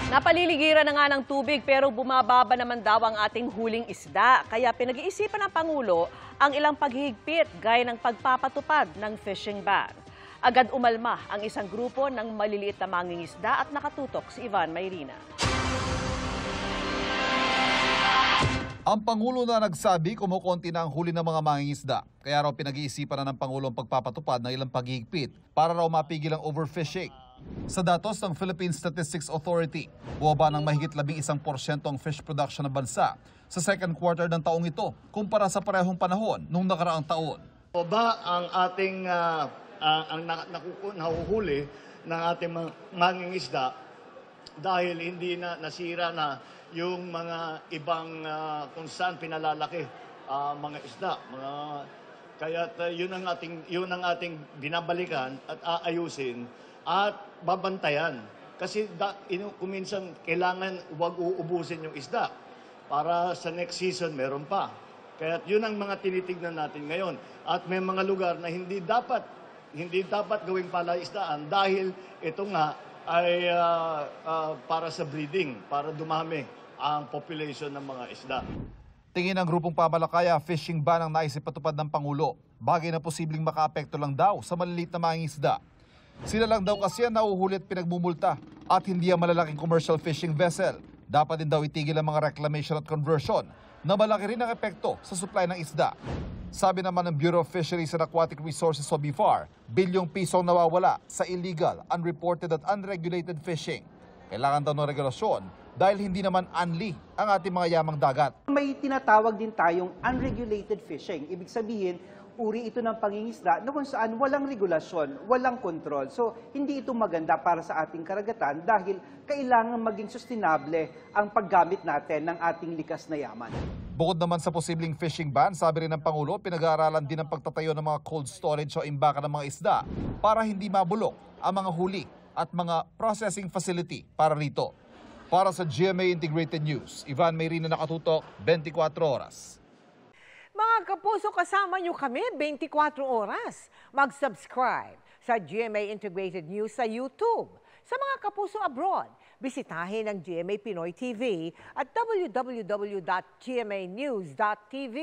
Napaliligiran na nga ng tubig pero bumababa naman daw ang ating huling isda. Kaya pinag-iisipan ng Pangulo ang ilang paghihigpit gaya ng pagpapatupad ng fishing ban. Agad umalma ang isang grupo ng maliliit na mangingisda at nakatutok si Ivan Mayrina. Ang Pangulo na nagsabi kumukonti na ang huli ng mga mangingisda. Kaya raw pinag-iisipan na ng Pangulo ang pagpapatupad ng ilang paghihigpit para raw mapigil ang overfishing. Sa datos ng Philippine Statistics Authority, bumaba ng mahigit 11% ang fish production ng bansa sa second quarter ng taong ito kumpara sa parehong panahon nung nakaraang taon. O ba ang ating nahuhuli ng ating mangingisda dahil hindi na nasira na yung mga ibang kung saan pinalalaki mga isda. Kaya yun ang ating binabalikan at aayusin at babantayan. Kasi kuminsan kailangan huwag uubusin yung isda para sa next season meron pa. Kaya yun ang mga tinitignan natin ngayon. At may mga lugar na hindi dapat gawing palaisdaan dahil ito nga ay para sa breeding, para dumami ang population ng mga isda. Tingin ng grupong pamalakaya, fishing ban ang naisipatupad ng Pangulo. Bagay na posibleng makaapekto lang daw sa maliliit na mangingisda. Sila lang daw kasi ang nahuhuli at pinagmumulta at hindi ang malalaking commercial fishing vessel. Dapat din daw itigil ang mga reclamation at conversion na malaki rin ang epekto sa supply ng isda. Sabi naman ng Bureau of Fisheries and Aquatic Resources o BIFAR, bilyong pisong nawawala sa illegal, unreported at unregulated fishing. Kailangan daw ng regulasyon dahil hindi naman unli ang ating mga yamang dagat. May tinatawag din tayong unregulated fishing. Ibig sabihin, uri ito ng pangingisda na kung saan walang regulasyon, walang kontrol. So, hindi ito maganda para sa ating karagatan dahil kailangan maging sustainable ang paggamit natin ng ating likas na yaman. Bukod naman sa posibleng fishing ban, sabi rin ng Pangulo, pinag-aaralan din ang pagtatayo ng mga cold storage o imbakan ng mga isda para hindi mabulok ang mga huli at mga processing facility para rito. Para sa GMA Integrated News, Ivan Mayrina, nakatutok, 24 oras. Mga kapuso, kasama nyo kami 24 oras. Mag-subscribe sa GMA Integrated News sa YouTube. Sa mga kapuso abroad, bisitahin ang GMA Pinoy TV at www.gmanews.tv.